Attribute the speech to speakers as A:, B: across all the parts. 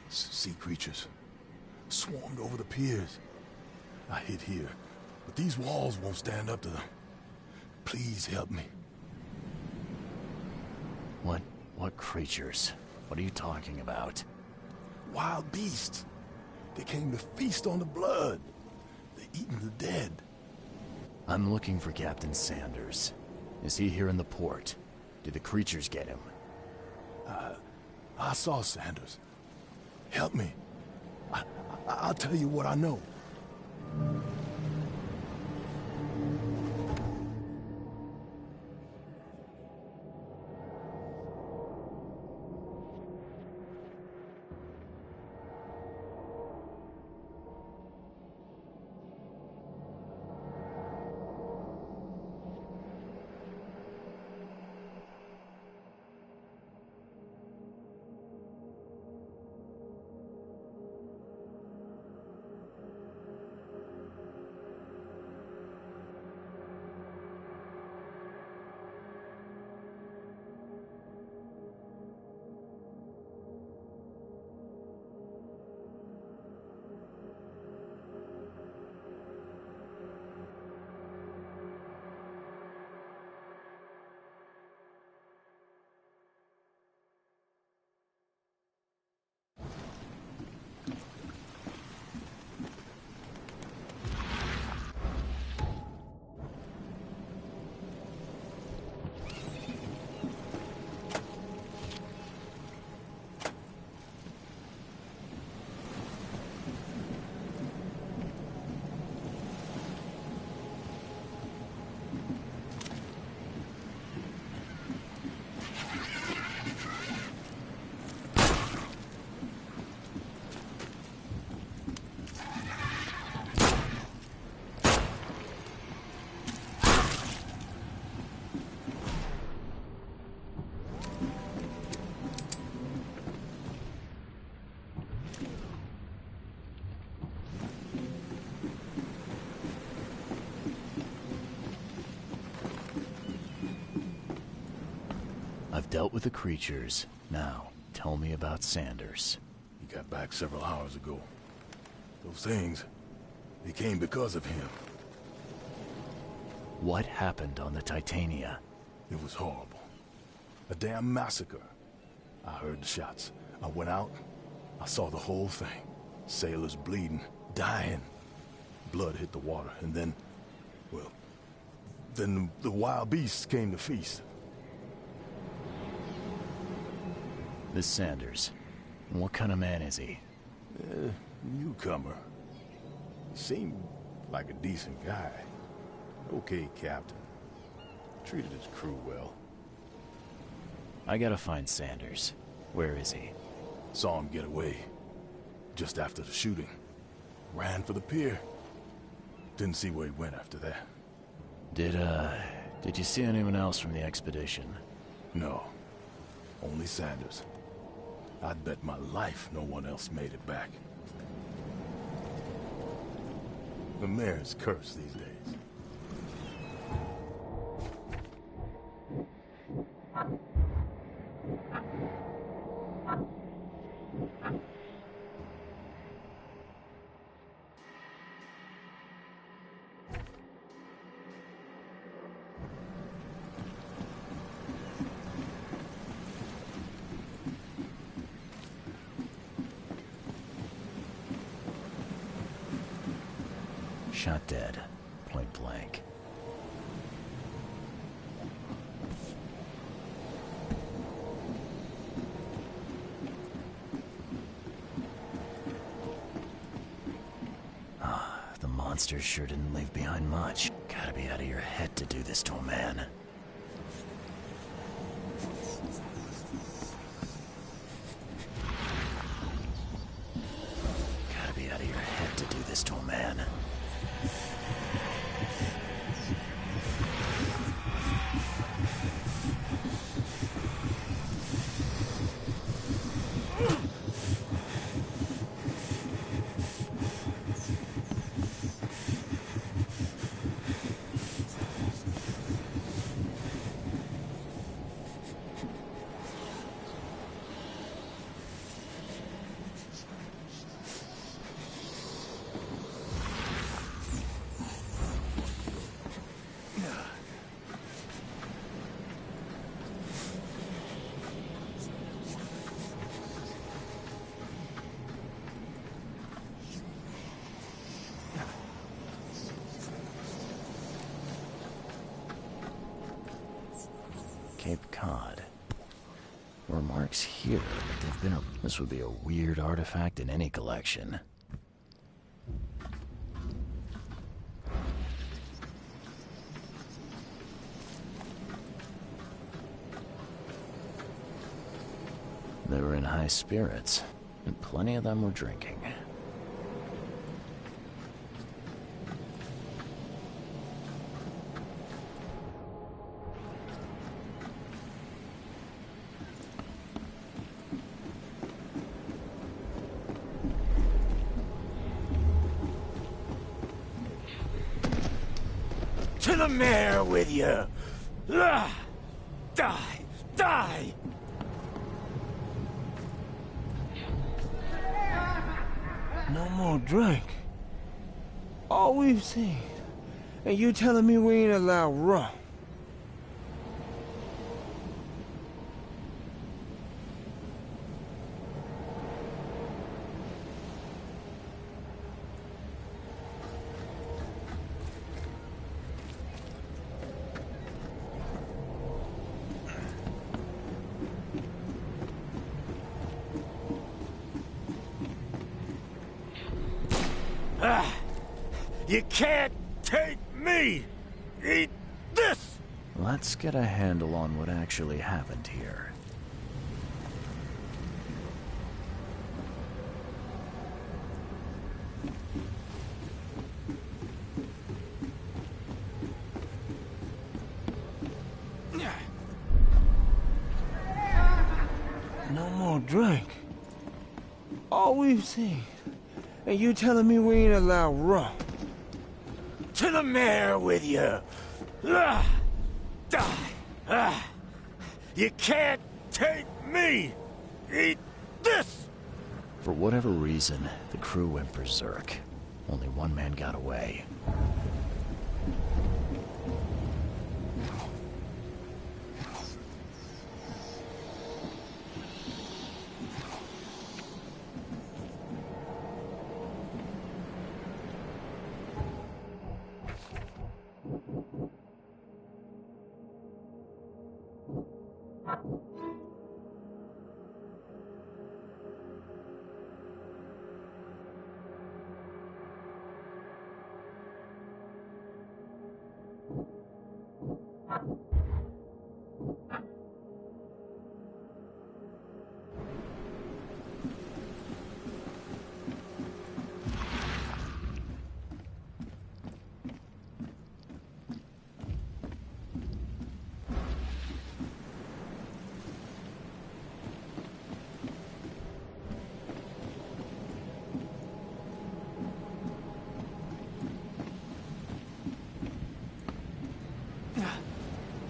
A: Sea creatures. Swarmed over the piers. I hid here, but these walls won't stand up to them. Please help me.
B: What creatures? What are you talking about?
A: Wild beasts. They came to feast on the blood. They're eating the dead.
B: I'm looking for Captain Sanders. Is he here in the port? Did the creatures get him?
A: I saw Sanders. Help me. I'll tell you what I know.
B: I've dealt with the creatures. Now, tell me about Sanders.
A: He got back several hours ago. Those things, they came because of him.
B: What happened on the Titania?
A: It was horrible. A damn massacre. I heard the shots. I went out. I saw the whole thing. Sailors bleeding, dying. Blood hit the water, and then... well... then the wild beasts came to feast.
B: This Sanders. What kind of man is he?
A: Newcomer. Seemed like a decent guy. Okay, Captain. Treated his crew well.
B: I gotta find Sanders. Where is he?
A: Saw him get away. Just after the shooting. Ran for the pier. Didn't see where he went after that.
B: Did you see anyone else from the expedition?
A: No. Only Sanders. I'd bet my life no one else made it back. The mayor's cursed these days.
B: Shot dead. Point blank. The monsters sure didn't leave behind much. Gotta be out of your head to do this to a man. Gotta be out of your head to do this to a man. Cod. There were marks here, but they've been This would be a weird artifact in any collection. They were in high spirits, and plenty of them were drinking.
C: To the mare with you! Die! Die! No more drink. All we've seen. And you telling me we ain't allowed rum? You can't take me! Eat this!
B: Let's get a handle on what actually happened here.
C: No more drink. All we've seen. And you telling me we ain't allowed rum? To the mare with you! Die! You can't take me! Eat this!
B: For whatever reason, the crew went berserk. Only one man got away.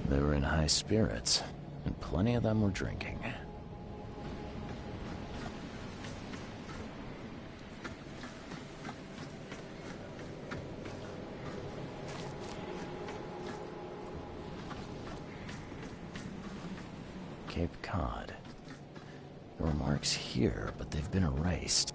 B: They were in high spirits, and plenty of them were drinking. Cape Cod. There were marks here, but they've been erased.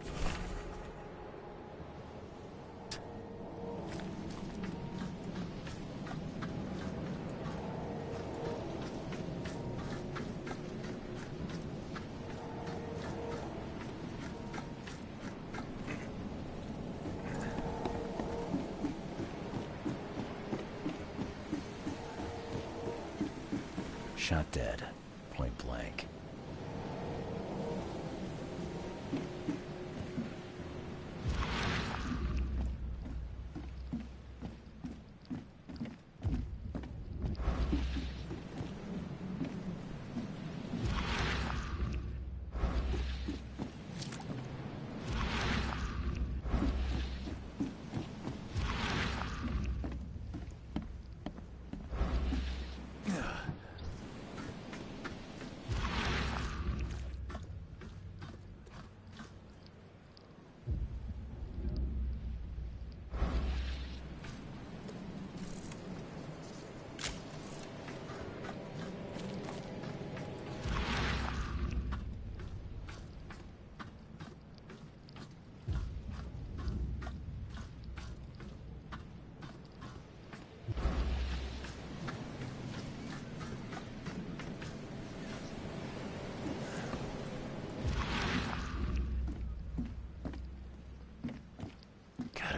B: Shot dead, point blank.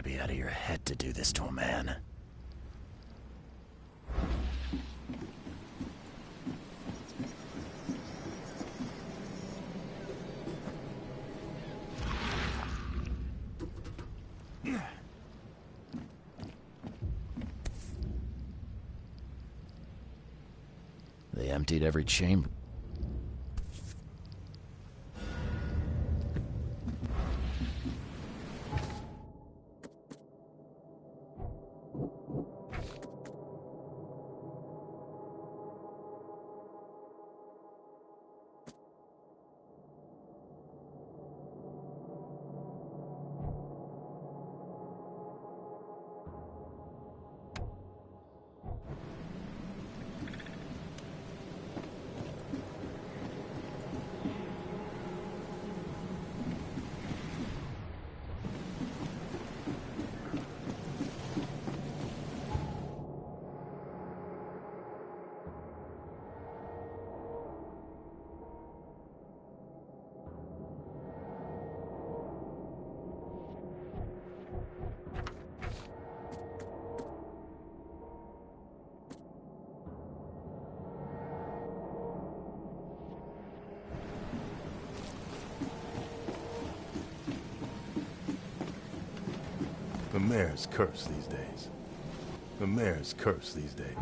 B: be out of your head to do this to a man. They emptied every chamber.
A: The mayor's cursed these days. The mayor's cursed these days.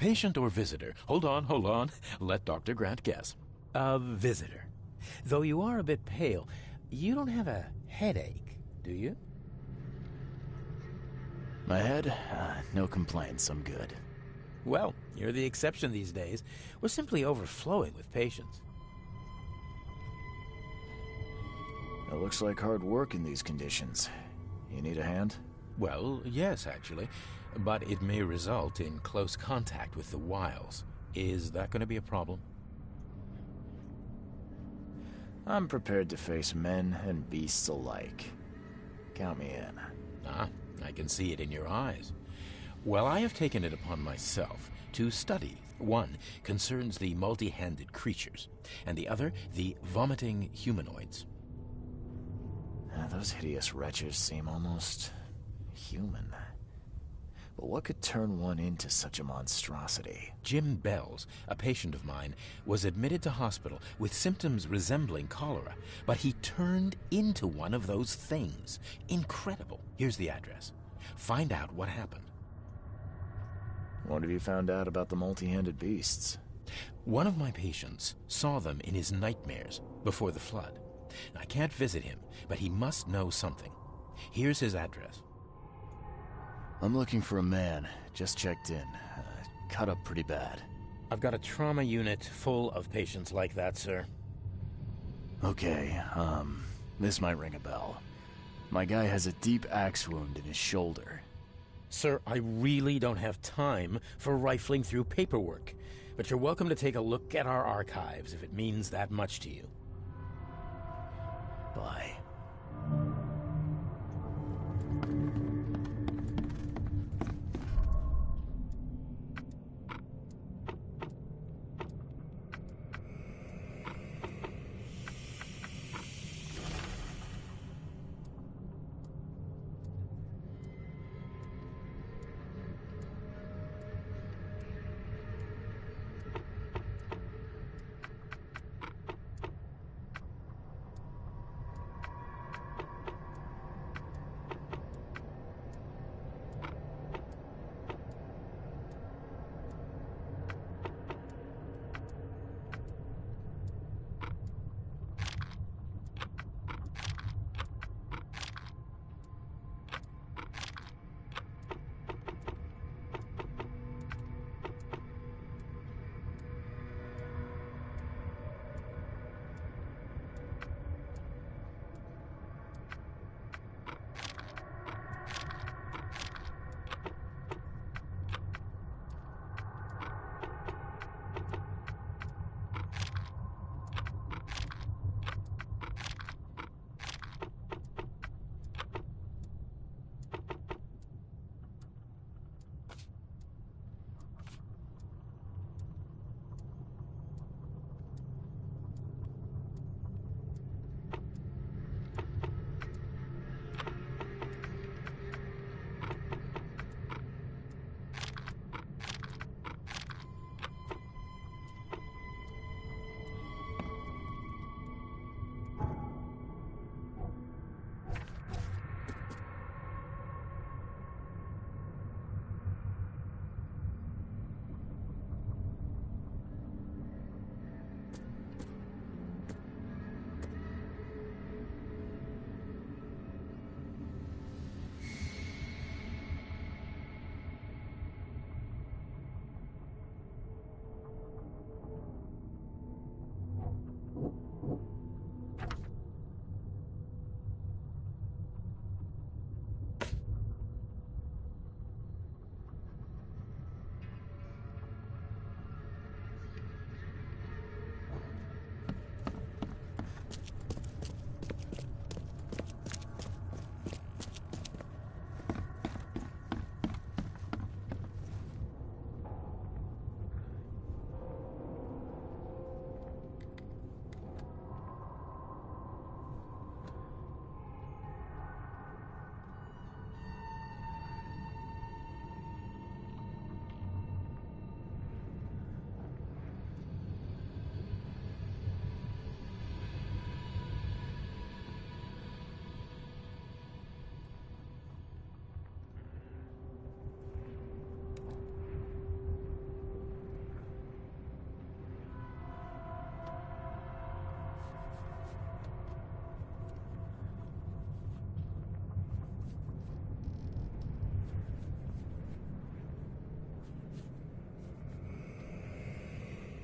D: Patient or visitor? Hold on. Let Dr. Grant guess.
E: A visitor. Though you are a bit pale, you don't have a headache, do you?
B: My head? No complaints, I'm good.
E: Well, you're the exception these days. We're simply overflowing with patients.
B: It looks like hard work in these conditions. You need a hand?
D: Well, yes, actually. But it may result in close contact with the wiles. Is that going to be a problem?
B: I'm prepared to face men and beasts alike. Count me in.
D: Ah, I can see it in your eyes. Well, I have taken it upon myself to study. One concerns the multi-handed creatures, and the other the vomiting humanoids.
B: Those hideous wretches seem almost human. But what could turn one into such a monstrosity?
D: Jim Bells, a patient of mine, was admitted to hospital with symptoms resembling cholera, but he turned into one of those things. Incredible. Here's the address. Find out what happened.
B: What have you found out about the multi-handed beasts?
D: One of my patients saw them in his nightmares before the flood. I can't visit him, but he must know something. Here's his address.
B: I'm looking for a man. Just checked in. Cut up pretty bad.
E: I've got a trauma unit full of patients like that, sir.
B: Okay, this might ring a bell. My guy has a deep axe wound in his shoulder.
E: Sir, I really don't have time for rifling through paperwork, but you're welcome to take a look at our archives if it means that much to you.
B: Bye.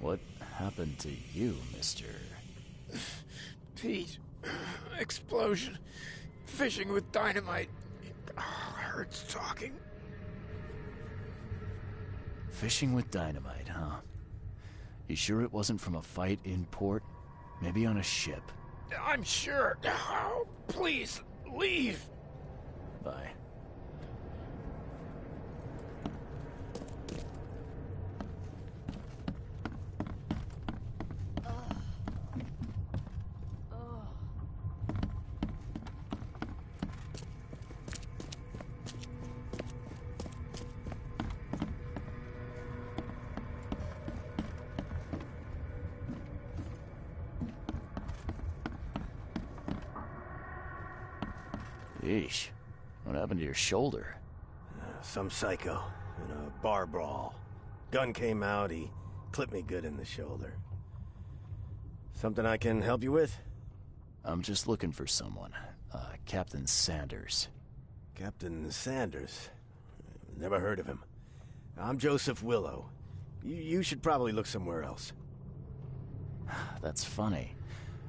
B: What happened to you, Mr.?
C: Pete, explosion. Fishing with dynamite. Hurts talking.
B: Fishing with dynamite, huh? You sure it wasn't from a fight in port? Maybe on a ship?
C: I'm sure. Oh, please, leave.
B: Bye. Yeesh. What happened to your shoulder?
F: Some psycho in a bar brawl. Gun came out, he clipped me good in the shoulder. Something I can help you with?
B: I'm just looking for someone. Captain Sanders.
F: Captain Sanders? Never heard of him. I'm Joseph Willow. You should probably look somewhere else.
B: That's funny.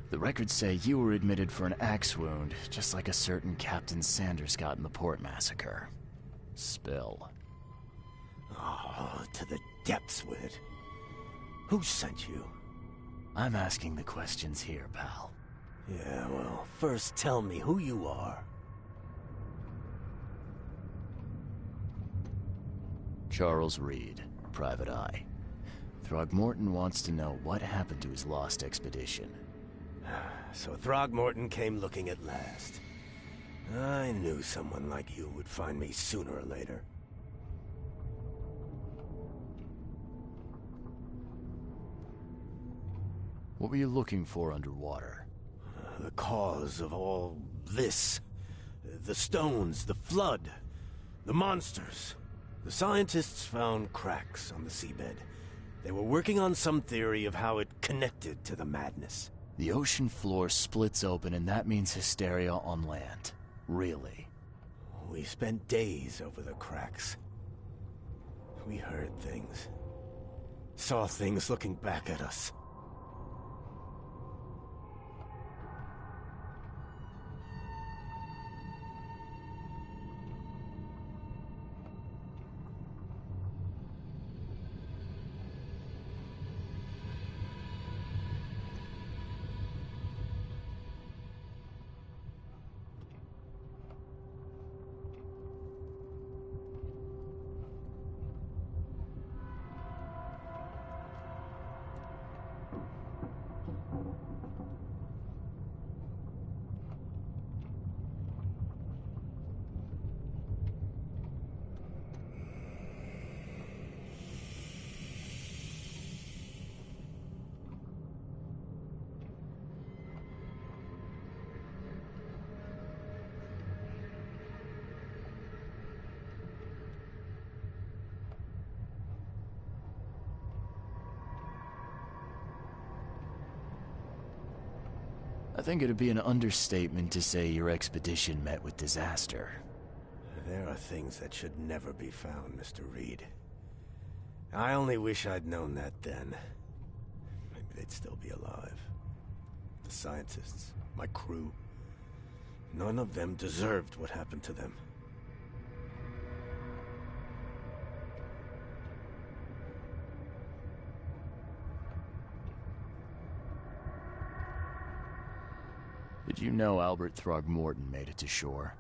B: The records say you were admitted for an axe wound, just like a certain Captain Sanders got in the port massacre. Spill.
F: Oh, to the depths with it. Who sent you?
B: I'm asking the questions here, pal.
F: Yeah, well, first tell me who you are.
B: Charles Reed, Private Eye. Throgmorton wants to know what happened to his lost expedition.
F: So Throgmorton came looking at last. I knew someone like you would find me sooner or later.
B: What were you looking for underwater?
F: The cause of all this. The stones, the flood, the monsters. The scientists found cracks on the seabed. They were working on some theory of how it connected to the madness.
B: The ocean floor splits open and that means hysteria on land. Really?
F: We spent days over the cracks. We heard things. Saw things looking back at us.
B: I think it'd be an understatement to say your expedition met with disaster.
F: There are things that should never be found, Mr. Reed. I only wish I'd known that then. Maybe they'd still be alive. The scientists, my crew. None of them deserved what happened to them.
B: Did you know Albert Throgmorton made it to shore?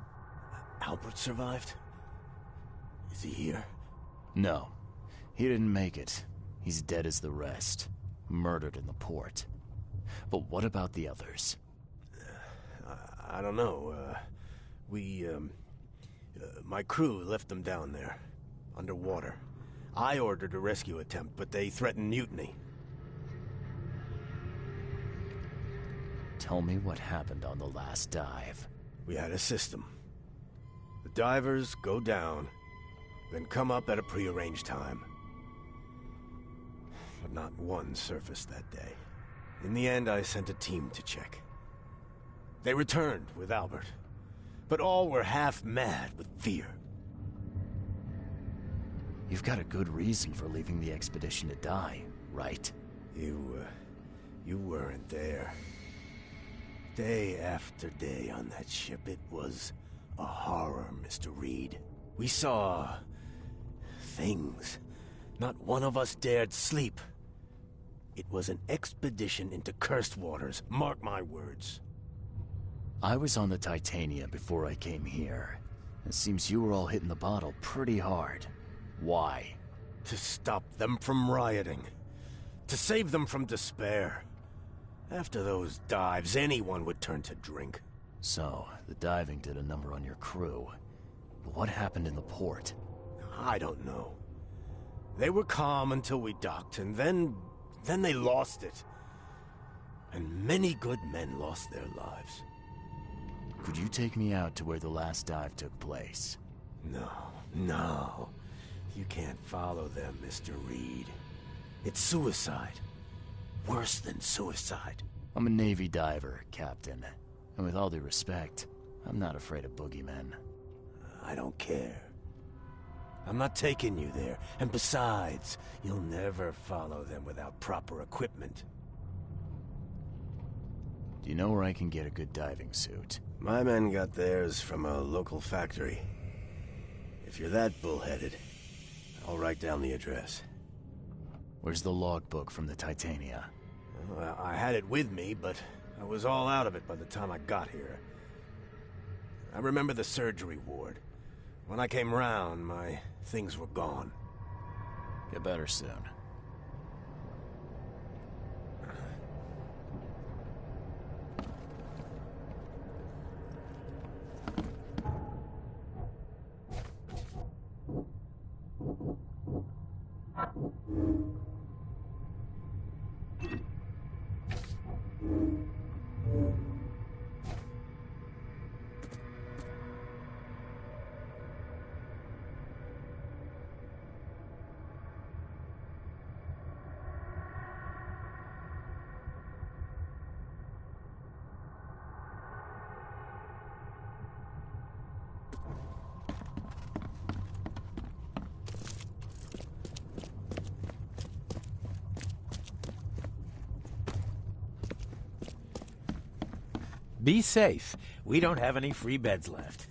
F: Albert survived? Is he here?
B: No. He didn't make it. He's dead as the rest. Murdered in the port. But what about the others?
F: I don't know. My crew left them down there, underwater. I ordered a rescue attempt, but they threatened mutiny.
B: Tell me what happened on the last dive.
F: We had a system. The divers go down, then come up at a prearranged time. But not one surfaced that day. In the end, I sent a team to check. They returned with Albert, but all were half mad with fear.
B: You've got a good reason for leaving the expedition to die, right?
F: You weren't there. Day after day on that ship, it was a horror, Mr. Reed. We saw things. Not one of us dared sleep. It was an expedition into cursed waters, mark my words.
B: I was on the Titania before I came here. It seems you were all hitting the bottle pretty hard. Why?
F: To stop them from rioting. To save them from despair. After those dives, anyone would turn to drink.
B: So, the diving did a number on your crew. But what happened in the port?
F: I don't know. They were calm until we docked, and then they lost it. And many good men lost their lives.
B: Could you take me out to where the last dive took place?
F: No. You can't follow them, Mr. Reed. It's suicide. Worse than suicide.
B: I'm a Navy diver, Captain. And with all due respect, I'm not afraid of boogeymen.
F: I don't care. I'm not taking you there. And besides, you'll never follow them without proper equipment.
B: Do you know where I can get a good diving suit?
F: My men got theirs from a local factory. If you're that bullheaded, I'll write down the address.
B: Where's the logbook from the Titania?
F: Well, I had it with me, but I was all out of it by the time I got here. I remember the surgery ward. When I came round, my things were gone.
B: Get better soon.
E: Be safe. We don't have any free beds left.